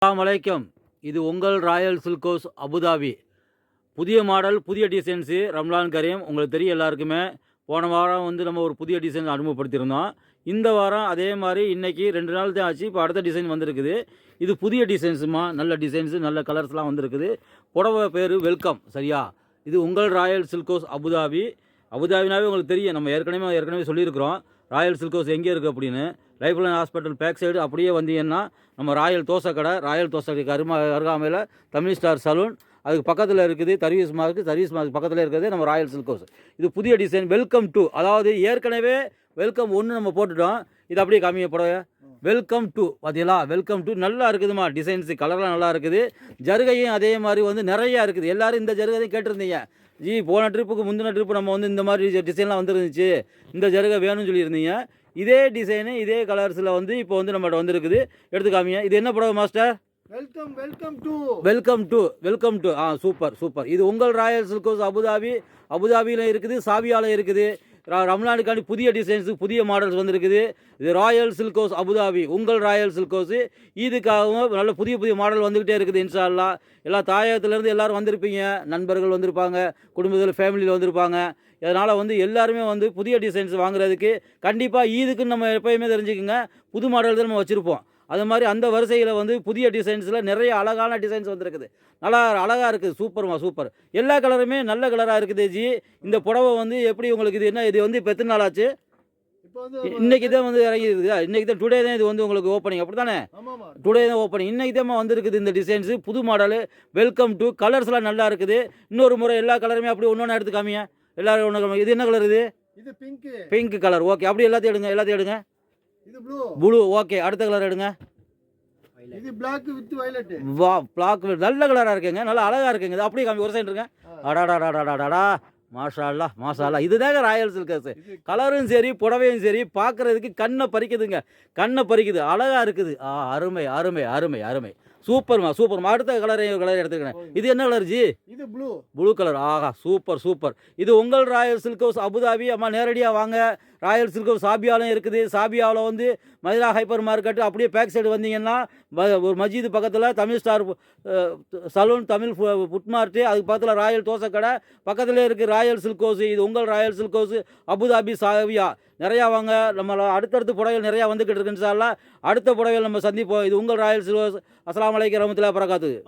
அஸ்ஸலாமு அலைக்கும். இது உங்கள் ராயல் சில்க் ஹவுஸ் அபுதாபி. புதிய மாடல், புதிய டிசைன்ஸு. ரம்லான் கரீம். உங்களுக்கு தெரியும் எல்லாருக்குமே. போன வாரம் நம்ம ஒரு புதிய டிசைன் அறிமுகப்படுத்தியிருந்தோம். இந்த வாரம் அதே மாதிரி இன்றைக்கி 2 நாள் தான் ஆச்சு. இப்போ அடுத்த டிசைன் வந்திருக்குது. இது புதிய டிசைன்ஸுமா, நல்ல டிசைன்ஸு, நல்ல கலர்ஸ்லாம் வந்திருக்குது. புடவை பேர் வெல்கம். சரியா? இது உங்கள் ராயல் சில்க் ஹவுஸ் அபுதாபி. அபுதாபினாவே உங்களுக்கு தெரியும், நம்ம ஏற்கனவே சொல்லியிருக்கிறோம் ராயல் சில்க் ஹவுஸ் எங்கே இருக்குது அப்படின்னு. Life line hospital back side அப்படியே வந்தீங்கன்னா நம்ம ராயல் தோசை கடைக்கு அருகாமையில் தமிழ் ஸ்டார் சலூன், அதுக்கு பக்கத்தில் இருக்குது சர்வீஸ் மார்க் பக்கத்தில் இருக்கிறது நம்ம ராயல் சில்க் ஹவுஸ். இது புதிய டிசைன் வெல்கம் 2, அதாவது ஏற்கனவே வெல்கம் 1 நம்ம போட்டுட்டோம். இது அப்படியே காமிக்க புடவை வெல்கம் 2 பார்த்தீங்களா? வெல்கம் 2 நல்லா இருக்குதுமா. டிசைன்ஸு கலர்லாம் நல்லா இருக்குது. ஜருகையும் அதே மாதிரி நிறையா இருக்குது. எல்லோரும் இந்த ஜருகையும் கேட்டிருந்தீங்க. ஜி போன ட்ரிப்புக்கு முந்தின ட்ரிப்பு நம்ம இந்த மாதிரி டிசைன்லாம் வந்துருந்துச்சு, இந்த ஜருகை வேணும்னு சொல்லியிருந்தீங்க. இதே டிசைனு இதே கலர்ஸில் இப்போ நம்மகிட்ட வந்திருக்குது. எடுத்து காமிங்க. இது என்ன புடவை மாஸ்டர்? Welcome to super. இது உங்கள் ராயல் சில்க் ஹவுஸ் அபுதாபியில் இருக்குது, சாவியாவில் இருக்குது. ரம்லானுக்காண்டி புதிய டிசைன்ஸு, புதிய மாடல்ஸ் வந்திருக்குது. இது ராயல் சில்க் ஹவுஸ் அபுதாபி, உங்கள் ராயல் சில்க் ஹவுஸு. இதுக்காகவும் நல்ல புதிய மாடல் வந்துக்கிட்டே இருக்குது. இன்ஷா அல்லாஹ் எல்லா தாயகத்துலேருந்து எல்லோரும் வந்திருப்பீங்க, நண்பர்கள் வந்திருப்பாங்க, குடும்பத்தில் ஃபேமிலியில் வந்திருப்பாங்க. அதனால் எல்லாருமே புதிய டிசைன்ஸ் வாங்குறதுக்கு கண்டிப்பாக ஈதுக்குன்னு நம்ம எப்போயுமே தெரிஞ்சுக்கோங்க, புது மாடல் தான் நம்ம வச்சுருப்போம். அது மாதிரி அந்த வரிசையில் புதிய டிசைன்ஸில் நிறைய அழகான டிசைன்ஸ் வந்திருக்குது. நல்லா அழகாக இருக்குது. சூப்பர். எல்லா கலருமே நல்ல கலராக இருக்குது ஜி. இந்த புடவை எப்படி உங்களுக்கு இது இப்போ எத்தனை நாள் ஆச்சு? இன்றைக்கி தான் இறங்கி இருக்குதா? இன்றைக்கி தான் டுடே தான் இது உங்களுக்கு ஓப்பனிங், அப்படி தானே? டுடே தான் ஓப்பனிங். இன்றைக்கி தான் வந்திருக்குது இந்த டிசைன்ஸு, புது மாடலு வெல்கம் 2. கலர்ஸ்லாம் நல்லா இருக்குது. இன்னொரு முறை எல்லா கலருமே அப்படி ஒன்று எடுத்து காமிங்க. எல்லாரும் ஒன்று. இது என்ன கலர்? இது பிங்க் கலர். ஓகே, அப்படி எல்லாத்தையும் எடுங்க. இது ப்ளூ. ஓகே, அடுத்த கலர் எடுங்க. இது Black with violet. வா, Black நல்ல கலராக இருக்குங்க, நல்லா அழகாக இருக்குங்க. இது அப்படியே காமி, ஒரு சைடு இருங்க. அடாடாடாடாடாடா, மாஷா அல்லாஹ். இதுதாங்க ராயல் சில்க் ஹவுஸ். கலரும் சரி, புடவையும் சரி, பார்க்குறதுக்கு கண்ணை பறிக்குது. அழகாக இருக்குது. அருமை. சூப்பர்மா. அடுத்த கலர் எடுத்துக்கிறேன். இது என்ன கலர் ஜி? இது ப்ளூ கலர். ஆஹா, சூப்பர். இது உங்கள் ராயல் சில்க் ஹவுஸ் அபுதாபி. அம்மா நேரடியாக வாங்க. ராயல் சில்க் ஹவுஸ் சாபியாலும் இருக்குது. சாபியாவில் மதிரா ஹைப்பர் மார்க்கெட்டு அப்படியே பேக் சைடு வந்தீங்கன்னா ஒரு மஸ்ஜிது பக்கத்தில் Tamil star saloon, Tamil food mart, அதுக்கு பக்கத்தில் ராயல் தோசை கடை, பக்கத்தில் இருக்குது ராயல் சில்க் ஹவுஸ். இது உங்கள் ராயல் சில்க் ஹவுஸ் அபுதாபி சாவியா. நிறையா வாங்க. நம்ம அடுத்தடுத்து புடவைகள் நிறையா வந்துக்கிட்டு இருக்குன்னு சார்லாம். அடுத்த புடவைகள் நம்ம சந்திப்போம். இது உங்கள் ராயல் சில்க் ஹவுஸ். அஸ்ஸலாமு அலைக்கும் வரஹ்மத்துல்லாஹி வபரகாத்துஹு.